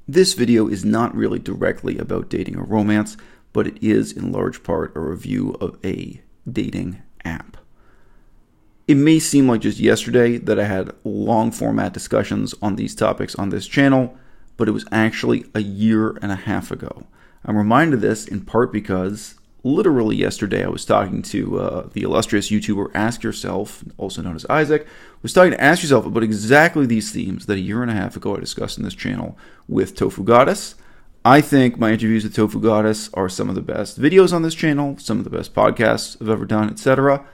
This video is not really directly about dating or romance, but it is in large part a review of a dating app. It may seem like just yesterday that I had long format discussions on these topics on this channel, but it was actually a year and a half ago. I'm reminded of this in part because literally yesterday I was talking to the illustrious YouTuber Ask Yourself, also known as Isaac, was talking to Ask Yourself about exactly these themes that a year and a half ago I discussed in this channel with Tofu Goddess. I think my interviews with Tofu Goddess are some of the best videos on this channel, some of the best podcasts I've ever done, etc.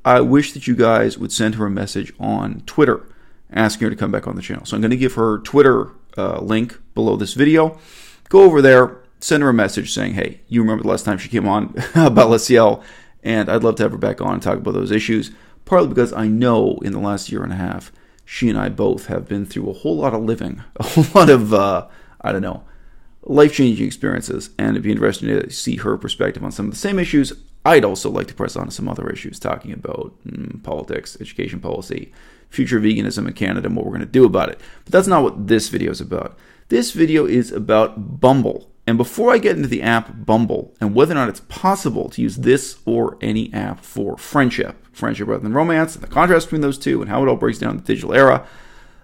I wish that you guys would send her a message on Twitter asking her to come back on the channel. So I'm going to give her Twitter link below this video. Go over there, send her a message saying, hey, you remember the last time she came on about Leciel, and I'd love to have her back on and talk about those issues, partly because I know in the last year and a half, she and I both have been through a whole lot of living, a whole lot of, life-changing experiences, and it'd be interesting to see her perspective on some of the same issues. I'd also like to press on to some other issues, talking about politics, education policy, future veganism in Canada, and what we're going to do about it. But that's not what this video is about. This video is about Bumble. And before I get into the app Bumble and whether or not it's possible to use this or any app for friendship rather than romance, and the contrast between those two and how it all breaks down in the digital era,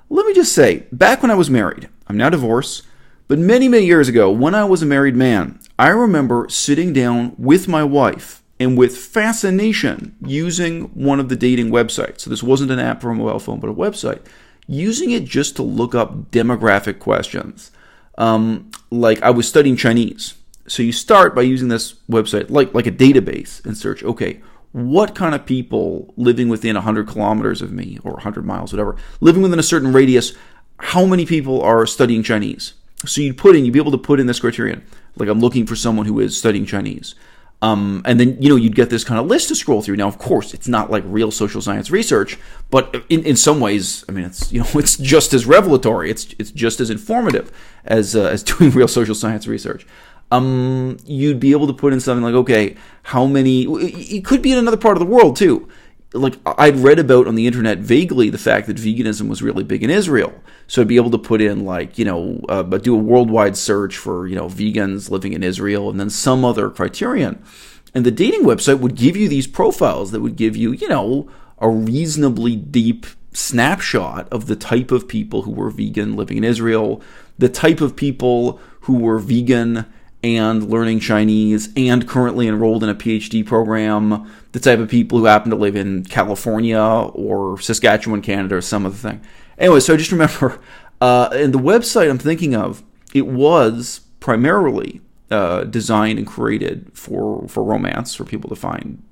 let me just say, back when I was married, I'm now divorced, but many, many years ago, when I was a married man, I remember sitting down with my wife and with fascination using one of the dating websites. So this wasn't an app for a mobile phone, but a website. Using it just to look up demographic questions. Like I was studying Chinese. So you start by using this website like a database and search, okay, what kind of people living within 100 kilometers of me or 100 miles, whatever, living within a certain radius, how many people are studying Chinese? So you'd be able to put in this criterion, like I'm looking for someone who is studying Chinese. And then, you'd get this kind of list to scroll through. Now, of course, it's not like real social science research, but in some ways, I mean, it's just as revelatory. It's just as informative as doing real social science research. You'd be able to put in something like, okay, how many, it could be in another part of the world too. Like I'd read about on the internet vaguely the fact that veganism was really big in Israel. So I'd be able to put in do a worldwide search for, vegans living in Israel and then some other criterion. And the dating website would give you these profiles that would give you, a reasonably deep snapshot of the type of people who were vegan living in Israel, the type of people who were vegan and learning Chinese and currently enrolled in a PhD program, the type of people who happen to live in California or Saskatchewan, Canada, or some other thing. Anyway, so I just remember, and the website I'm thinking of, it was primarily designed and created for romance, for people to find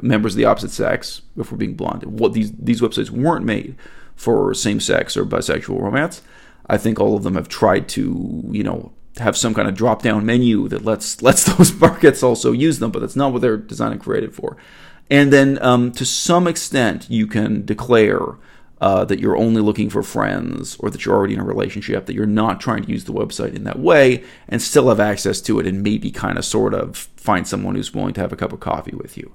members of the opposite sex, if we're being blunt. What these websites weren't made for same-sex or bisexual romance. I think all of them have tried to, have some kind of drop-down menu that lets those markets also use them, but that's not what they're designed and created for. And then to some extent, you can declare that you're only looking for friends or that you're already in a relationship, that you're not trying to use the website in that way and still have access to it and maybe kind of sort of find someone who's willing to have a cup of coffee with you.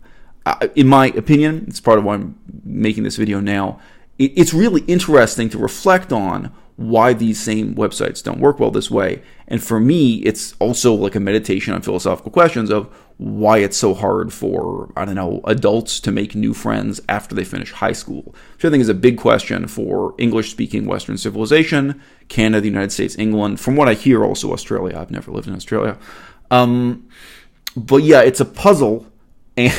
In my opinion, it's part of why I'm making this video now, it's really interesting to reflect on why these same websites don't work well this way. And for me, it's also like a meditation on philosophical questions of why it's so hard for, adults to make new friends after they finish high school, which I think is a big question for English-speaking Western civilization, Canada, the United States, England, from what I hear, also Australia. I've never lived in Australia. But yeah, it's a puzzle, and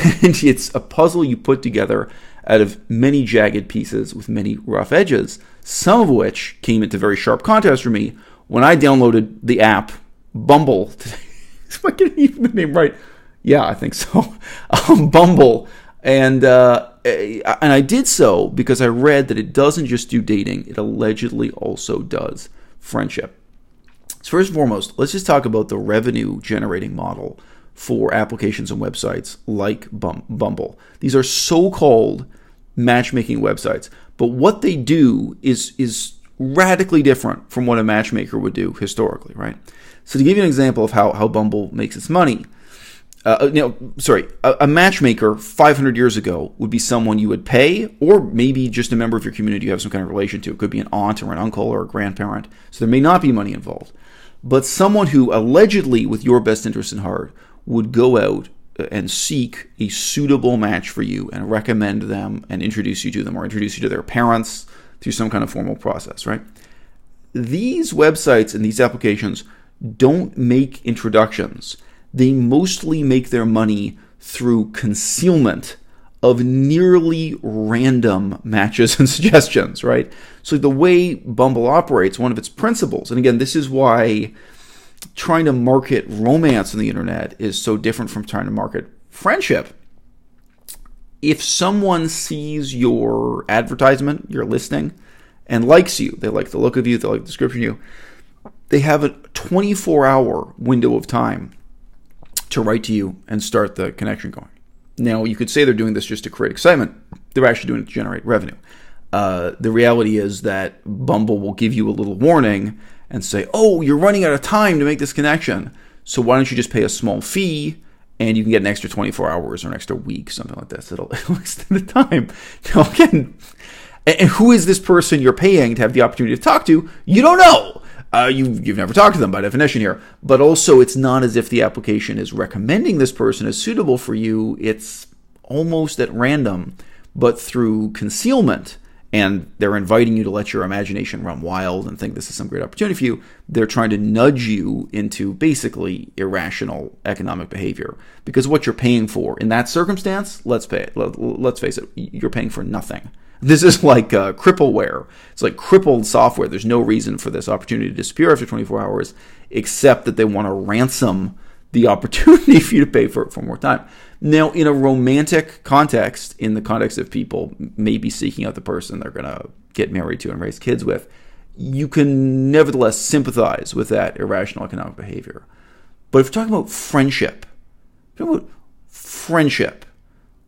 it's a puzzle you put together out of many jagged pieces with many rough edges, some of which came into very sharp contrast for me when I downloaded the app Bumble. If I get even the name right. Yeah, I think so. Bumble. And I did so because I read that it doesn't just do dating, it allegedly also does friendship. So first and foremost, let's just talk about the revenue generating model for applications and websites like Bumble. These are so-called matchmaking websites, but what they do is radically different from what a matchmaker would do historically, right? So to give you an example of how Bumble makes its money, a matchmaker 500 years ago would be someone you would pay, or maybe just a member of your community you have some kind of relation to. It could be an aunt or an uncle or a grandparent, so there may not be money involved. but someone who allegedly, with your best interest in heart, would go out and seek a suitable match for you and recommend them and introduce you to them, or introduce you to their parents through some kind of formal process, right? These websites and these applications don't make introductions. They mostly make their money through concealment of nearly random matches and suggestions, right? So the way Bumble operates, one of its principles, and again, this is why trying to market romance on the internet is so different from trying to market friendship. If someone sees your advertisement, your listing, and likes you, they like the look of you, they like the description of you, they have a 24-hour window of time to write to you and start the connection going. Now, you could say they're doing this just to create excitement. They're actually doing it to generate revenue. The reality is that Bumble will give you a little warning and say, oh, you're running out of time to make this connection, so why don't you just pay a small fee and you can get an extra 24 hours or an extra week, something like this. It'll extend the time. Now, again, and who is this person you're paying to have the opportunity to talk to? You don't know. You've never talked to them by definition here. But also, it's not as if the application is recommending this person as suitable for you. It's almost at random, but through concealment. And they're inviting you to let your imagination run wild and think this is some great opportunity for you. They're trying to nudge you into basically irrational economic behavior. Because what you're paying for in that circumstance, let's face it, you're paying for nothing. This is like crippleware. It's like crippled software. There's no reason for this opportunity to disappear after 24 hours, except that they want to ransom the opportunity for you to pay for more time. Now, in a romantic context, in the context of people maybe seeking out the person they're going to get married to and raise kids with, you can nevertheless sympathize with that irrational economic behavior. But if you're talking about friendship,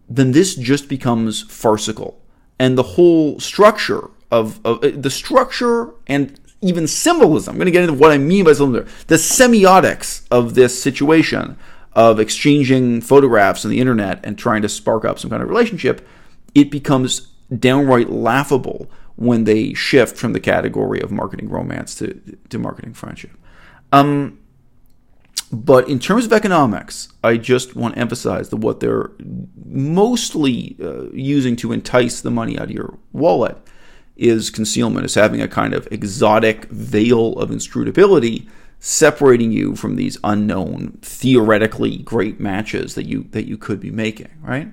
then this just becomes farcical. And the whole structure of the structure and even symbolism, I'm going to get into what I mean by symbolism, the semiotics of this situation of exchanging photographs on the internet and trying to spark up some kind of relationship, it becomes downright laughable when they shift from the category of marketing romance to marketing friendship. But in terms of economics, I just want to emphasize that what they're mostly using to entice the money out of your wallet is concealment, is having a kind of exotic veil of inscrutability separating you from these unknown, theoretically great matches that you could be making, right?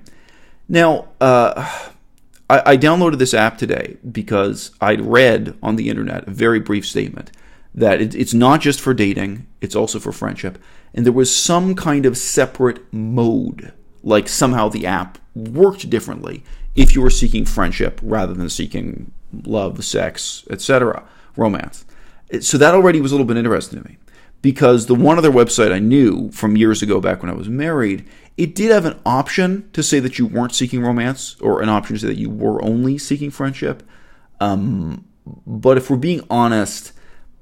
Now, I downloaded this app today because I'd read on the internet a very brief statement that it's not just for dating, it's also for friendship. And there was some kind of separate mode, like somehow the app worked differently if you were seeking friendship rather than seeking love, sex, etc., romance. So that already was a little bit interesting to me, because the one other website I knew from years ago back when I was married, it did have an option to say that you weren't seeking romance, or an option to say that you were only seeking friendship. But if we're being honest,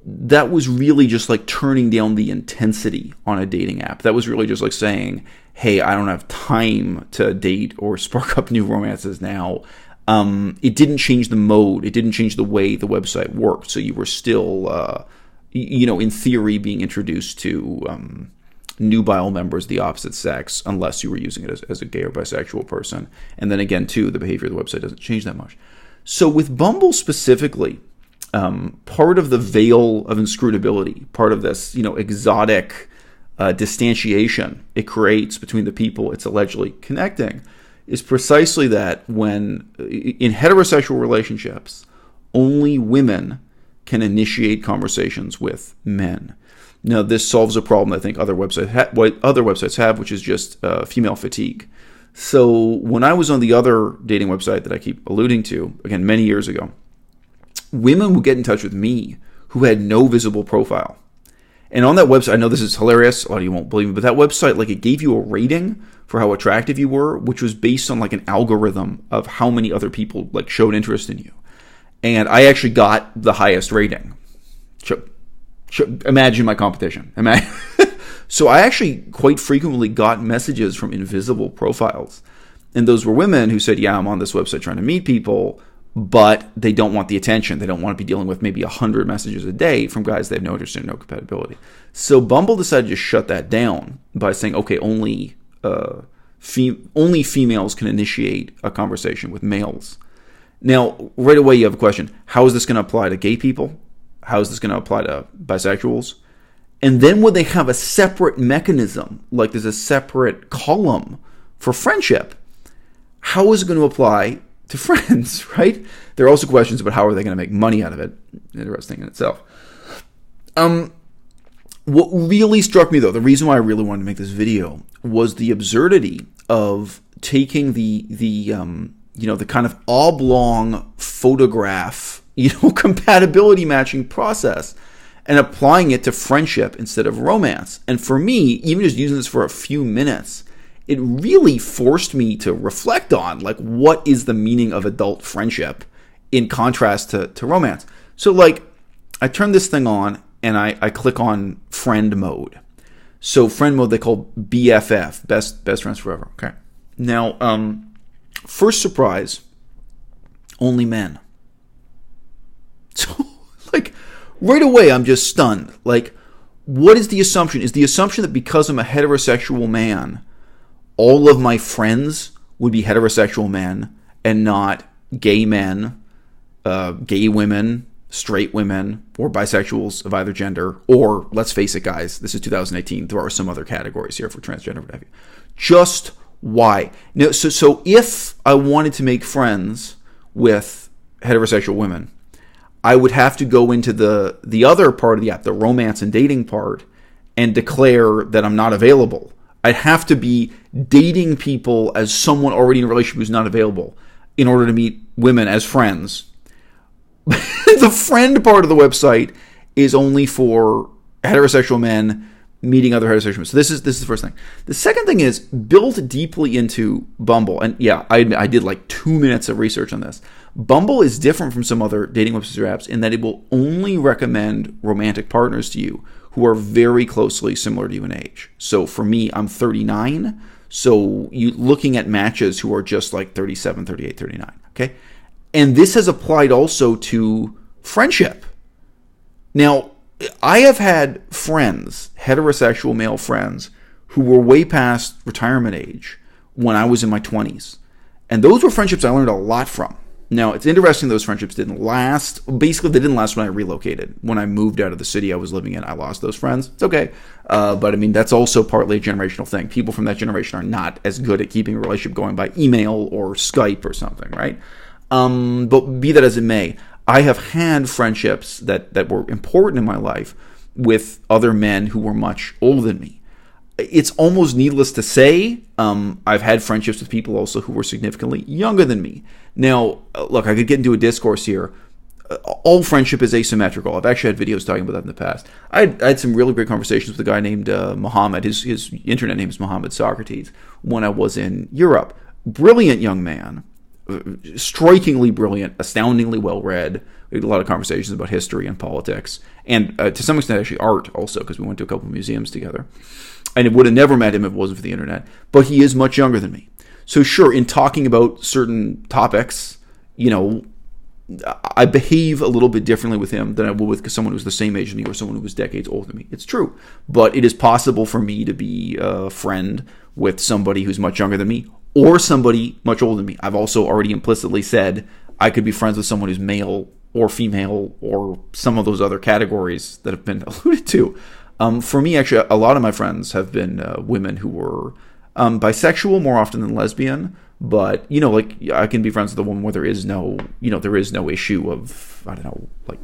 that was really just like turning down the intensity on a dating app. That was really just like saying, hey, I don't have time to date or spark up new romances now. It didn't change the mode. It didn't change the way the website worked. So you were still, in theory, being introduced to nubile members of the opposite sex, unless you were using it as a gay or bisexual person. And then again, too, the behavior of the website doesn't change that much. So with Bumble specifically, part of the veil of inscrutability, part of this, exotic distantiation it creates between the people it's allegedly connecting, is precisely that when, in heterosexual relationships, only women can initiate conversations with men. Now, this solves a problem I think other websites have, which is just female fatigue. So when I was on the other dating website that I keep alluding to, again, many years ago, women would get in touch with me who had no visible profile. And on that website, I know this is hilarious, a lot of you won't believe me, but that website, it gave you a rating for how attractive you were, which was based on an algorithm of how many other people showed interest in you. And I actually got the highest rating. Imagine my competition. So I actually quite frequently got messages from invisible profiles. And those were women who said, yeah, I'm on this website trying to meet people, but they don't want the attention. They don't want to be dealing with maybe 100 messages a day from guys they have no interest in, no compatibility. So Bumble decided to shut that down by saying, okay, only females can initiate a conversation with males. Now, right away you have a question. How is this going to apply to gay people? How is this going to apply to bisexuals? And then would they have a separate mechanism, like there's a separate column for friendship? How is it going to apply to friends, right? There are also questions about how are they going to make money out of it. Interesting in itself. What really struck me, though, the reason why I really wanted to make this video was the absurdity of taking the kind of oblong photograph, compatibility matching process and applying it to friendship instead of romance. And for me, even just using this for a few minutes, it really forced me to reflect on, like, what is the meaning of adult friendship in contrast to romance. So, like, I turn this thing on and I click on friend mode. So friend mode they call BFF, best friends forever. Okay. Now, first surprise, only men. So, like, right away I'm just stunned. Like, what is the assumption? Is the assumption that because I'm a heterosexual man, all of my friends would be heterosexual men and not gay men, gay women, straight women, or bisexuals of either gender? Or, let's face it, guys, this is 2018. There are some other categories here for transgender, what have you. Just why? Now, so if I wanted to make friends with heterosexual women, I would have to go into the other part of the app, the romance and dating part, and declare that I'm not available. I'd have to be dating people as someone already in a relationship who's not available in order to meet women as friends. The friend part of the website is only for heterosexual men meeting other heterosexual men. So this is the first thing. The second thing is built deeply into Bumble. And yeah, I did like 2 minutes of research on this. Bumble is different from some other dating websites or apps in that it will only recommend romantic partners to you who are very closely similar to you in age. So for me, I'm 39. So you looking at matches who are just like 37, 38, 39. Okay. And this has applied also to friendship. Now, I have had friends, heterosexual male friends, who were way past retirement age when I was in my 20s. And those were friendships I learned a lot from. Now, it's interesting those friendships didn't last. Basically, they didn't last when I relocated. When I moved out of the city I was living in, I lost those friends. It's okay. But, I mean, that's also partly a generational thing. People from that generation are not as good at keeping a relationship going by email or Skype or something, right? But be that as it may, I have had friendships that were important in my life with other men who were much older than me. It's almost needless to say, I've had friendships with people also who were significantly younger than me. Now, look, I could get into a discourse here. All friendship is asymmetrical. I've actually had videos talking about that in the past. I had some really great conversations with a guy named Muhammad. His internet name is Muhammad Socrates when I was in Europe. Brilliant young man. Strikingly brilliant, astoundingly well-read. We had a lot of conversations about history and politics, and to some extent actually art also, because we went to a couple of museums together. And it would have never met him if it wasn't for the internet. But he is much younger than me. So sure, in talking about certain topics, I behave a little bit differently with him than I would with someone who's the same age as me or someone who was decades older than me. It's true. But it is possible for me to be a friend with somebody who's much younger than me or somebody much older than me. I've also already implicitly said I could be friends with someone who's male or female or some of those other categories that have been alluded to. For me, actually, a lot of my friends have been women who were bisexual more often than lesbian. But, like, I can be friends with a woman where there is no issue of, I don't know, like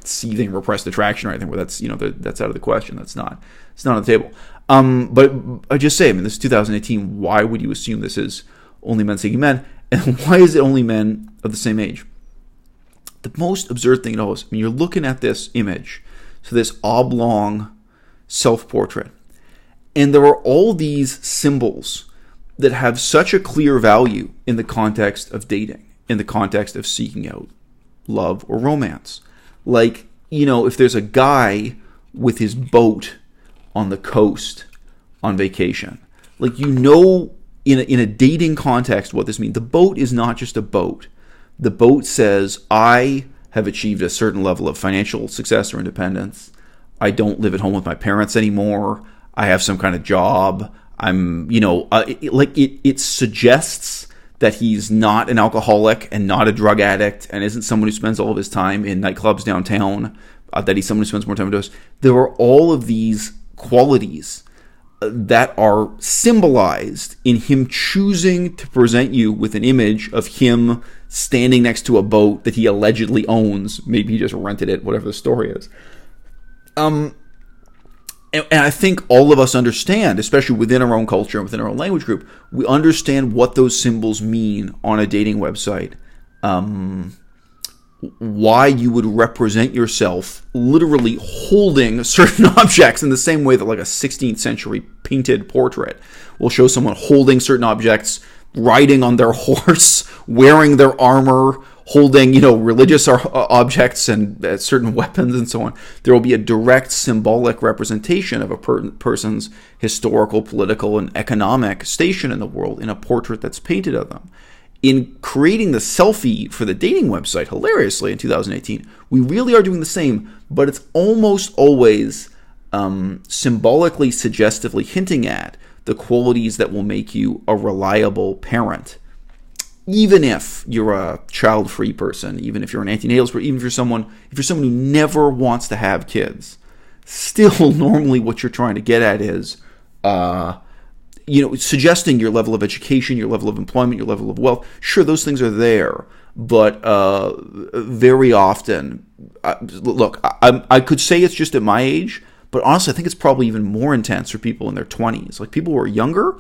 seething repressed attraction or anything where that's, that's out of the question. It's not on the table. But I just say, this is 2018. Why would you assume this is only men seeking men? And why is it only men of the same age? The most absurd thing at all is, you're looking at this image, so this oblong self-portrait, and there are all these symbols that have such a clear value in the context of dating, in the context of seeking out love or romance. Like, if there's a guy with his boat on the coast on vacation, like, in a dating context what this means. The boat is not just a boat. The boat says, I have achieved a certain level of financial success or independence. I don't live at home with my parents anymore. I have some kind of job. I'm, it suggests that he's not an alcoholic and not a drug addict and isn't someone who spends all of his time in nightclubs downtown, that he's someone who spends more time indoors. There are all of these qualities that are symbolized in him choosing to present you with an image of him standing next to a boat that he allegedly owns. Maybe he just rented it, whatever the story is. And I think all of us understand, especially within our own culture and within our own language group, we understand what those symbols mean on a dating website. Why you would represent yourself literally holding certain objects in the same way that like a 16th century painted portrait will show someone holding certain objects, riding on their horse, wearing their armor, holding, religious objects and certain weapons and so on. There will be a direct symbolic representation of a person's historical, political, and economic station in the world in a portrait that's painted of them. In creating the selfie for the dating website, hilariously, in 2018, we really are doing the same, but it's almost always symbolically, suggestively hinting at the qualities that will make you a reliable parent. Even if you're a child-free person, even if you're an anti-natalist, even if you're someone who never wants to have kids, still normally what you're trying to get at is, suggesting your level of education, your level of employment, your level of wealth. Sure, those things are there, but very often, look, I could say it's just at my age, but honestly, I think it's probably even more intense for people in their 20s. Like people who are younger,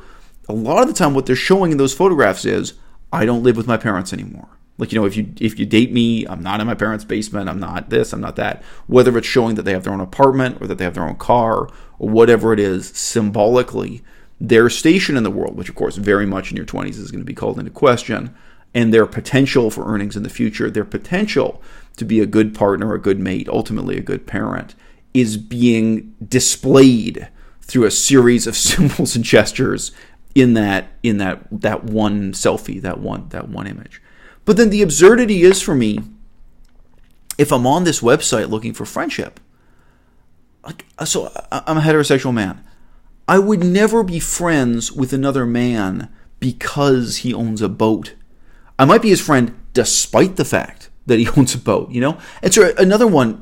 a lot of the time what they're showing in those photographs is, I don't live with my parents anymore. Like, if you date me, I'm not in my parents' basement, I'm not this, I'm not that. Whether it's showing that they have their own apartment or that they have their own car or whatever it is, symbolically, their station in the world, which of course very much in your 20s is going to be called into question, and their potential for earnings in the future, their potential to be a good partner, a good mate, ultimately a good parent, is being displayed through a series of symbols and gestures in that one selfie, that one image. But then the absurdity is, for me, if I'm on this website looking for friendship, so I'm a heterosexual man, I would never be friends with another man because he owns a boat. I might be his friend despite the fact that he owns a boat, And so another one,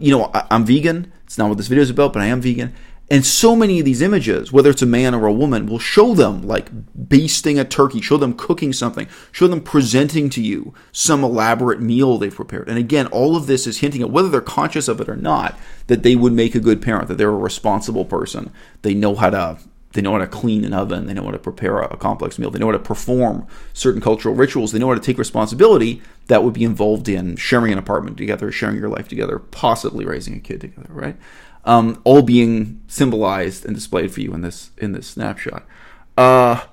I'm vegan. It's not what this video is about, but I am vegan. And so many of these images, whether it's a man or a woman, will show them like basting a turkey, show them cooking something, show them presenting to you some elaborate meal they've prepared. And again, all of this is hinting at, whether they're conscious of it or not, that they would make a good parent, that they're a responsible person. They know how to clean an oven. They know how to prepare a complex meal. They know how to perform certain cultural rituals. They know how to take responsibility that would be involved in sharing an apartment together, sharing your life together, possibly raising a kid together, right? All being symbolized and displayed for you in this snapshot. I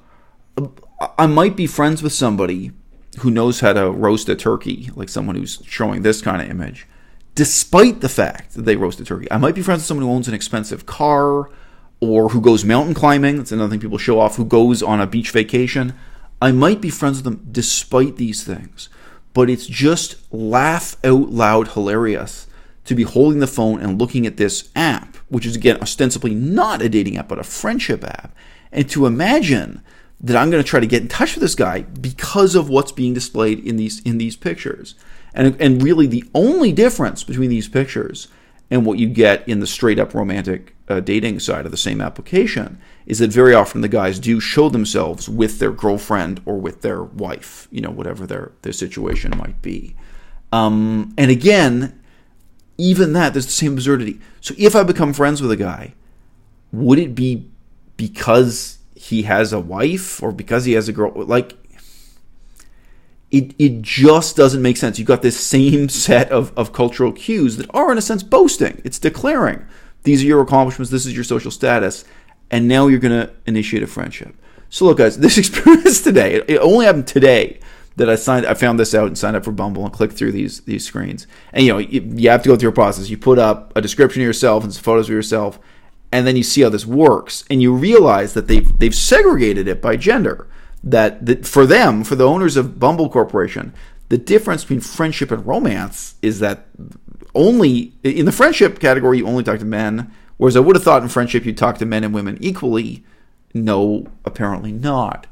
might be friends with somebody who knows how to roast a turkey, like someone who's showing this kind of image, despite the fact that they roast a turkey. I might be friends with someone who owns an expensive car, or who goes mountain climbing. That's another thing people show off, who goes on a beach vacation. I might be friends with them despite these things, but it's just laugh out loud hilarious to be holding the phone and looking at this app, which is, again, ostensibly not a dating app, but a friendship app, and to imagine that I'm going to try to get in touch with this guy because of what's being displayed in these pictures. And really the only difference between these pictures and what you get in the straight-up romantic dating side of the same application is that very often the guys do show themselves with their girlfriend or with their wife, whatever their situation might be. And again, even that, there's the same absurdity. So if I become friends with a guy, would it be because he has a wife or because he has a girl? Like, it just doesn't make sense. You've got this same set of cultural cues that are, in a sense, boasting. It's declaring, these are your accomplishments, this is your social status, and now you're going to initiate a friendship. So look, guys, this experience today, it only happened today that I found this out and signed up for Bumble and clicked through these screens. And you have to go through a process. You put up a description of yourself and some photos of yourself, and then you see how this works, and you realize that they've segregated it by gender. That for them, for the owners of Bumble Corporation, The difference between friendship and romance is that only in the friendship category, you only talk to men, whereas I would have thought in friendship you'd talk to men and women equally. No, apparently not.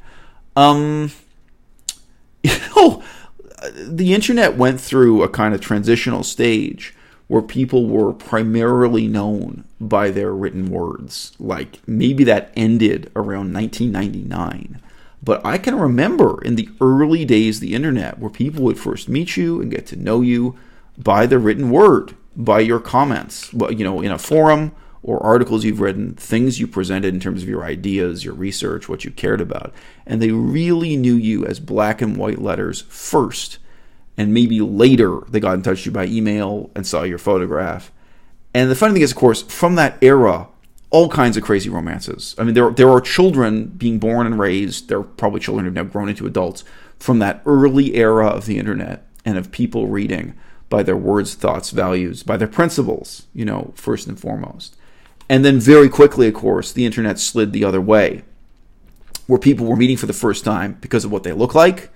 The internet went through a kind of transitional stage where people were primarily known by their written words. Like, maybe that ended around 1999. But I can remember in the early days of the internet where people would first meet you and get to know you by the written word, by your comments, in a forum or articles you've written, things you presented in terms of your ideas, your research, what you cared about. And they really knew you as black and white letters first. And maybe later they got in touch with you by email and saw your photograph. And the funny thing is, of course, from that era, all kinds of crazy romances. I mean, there are children being born and raised. There are probably children who have now grown into adults from that early era of the internet and of people reading by their words, thoughts, values, by their principles, first and foremost. And then very quickly, of course, the internet slid the other way, where people were meeting for the first time because of what they look like,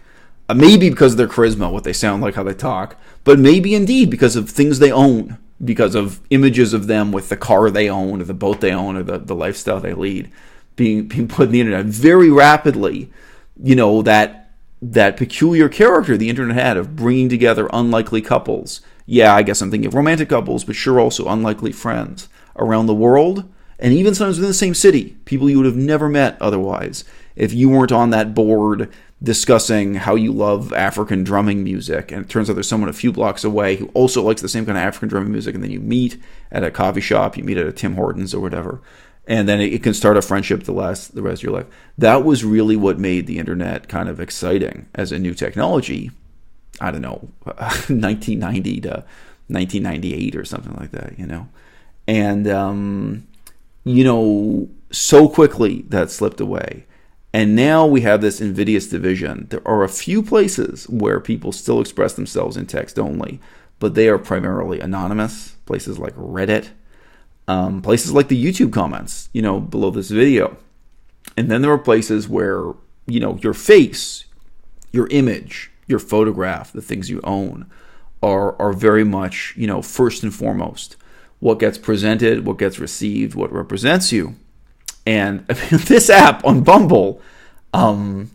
maybe because of their charisma, what they sound like, how they talk, but maybe indeed because of things they own, because of images of them with the car they own or the boat they own or the lifestyle they lead being put in the internet. Very rapidly, that peculiar character the internet had of bringing together unlikely couples. Yeah, I guess I'm thinking of romantic couples, but sure also unlikely friends around the world, and even sometimes within the same city, people you would have never met otherwise if you weren't on that board discussing how you love African drumming music, and it turns out there's someone a few blocks away who also likes the same kind of African drumming music, and then you meet at a coffee shop, you meet at a Tim Hortons or whatever, and then it can start a friendship to last the rest of your life. That was really what made the internet kind of exciting as a new technology. I don't know, 1990 to 1998 or something like that, And, so quickly that slipped away. And now we have this invidious division. There are a few places where people still express themselves in text only, but they are primarily anonymous. Places like Reddit, places like the YouTube comments, below this video. And then there are places where, your face, your image, your photograph, the things you own are very much, first and foremost. What gets presented, what gets received, what represents you. And this app on Bumble, to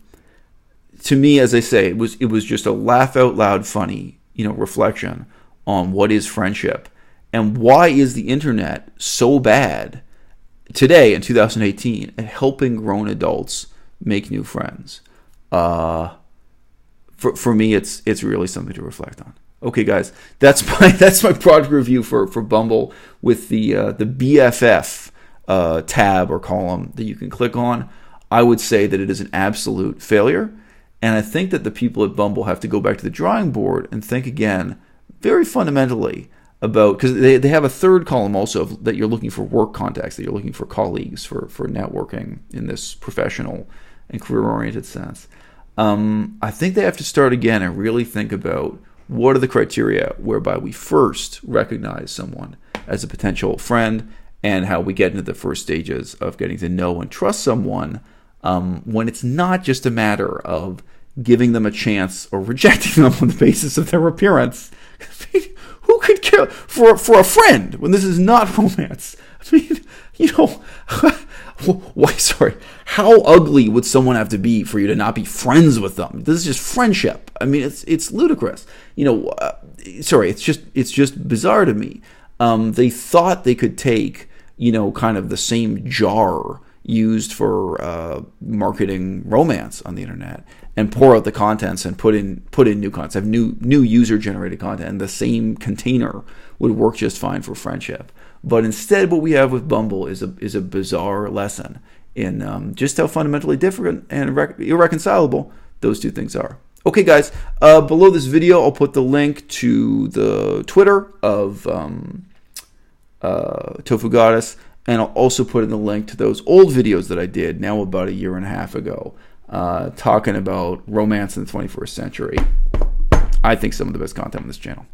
me, as I say, it was just a laugh out loud funny, reflection on what is friendship and why is the internet so bad today in 2018 at helping grown adults make new friends. For me, it's really something to reflect on. Okay, guys, that's my product review for Bumble with the BFF tab or column that you can click on. I would say that it is an absolute failure, and I think that the people at Bumble have to go back to the drawing board and think again, very fundamentally, about, because they have a third column also that you're looking for work contacts, that you're looking for colleagues for networking in this professional and career-oriented sense. I think they have to start again and really think about what are the criteria whereby we first recognize someone as a potential friend, and how we get into the first stages of getting to know and trust someone when it's not just a matter of giving them a chance or rejecting them on the basis of their appearance. I mean, who could care for a friend when this is not romance? I mean, why? Sorry, how ugly would someone have to be for you to not be friends with them? This is just friendship. I mean, it's ludicrous. Sorry, it's just bizarre to me. They thought they could take, kind of the same jar used for marketing romance on the internet and pour out the contents and put in new contents, have new user-generated content, and the same container would work just fine for friendship. But instead, what we have with Bumble is a bizarre lesson in just how fundamentally different and irreconcilable those two things are. Okay, guys, below this video, I'll put the link to the Twitter of Tofu Goddess, and I'll also put in the link to those old videos that I did now about a year and a half ago, talking about romance in the 21st century. I think some of the best content on this channel.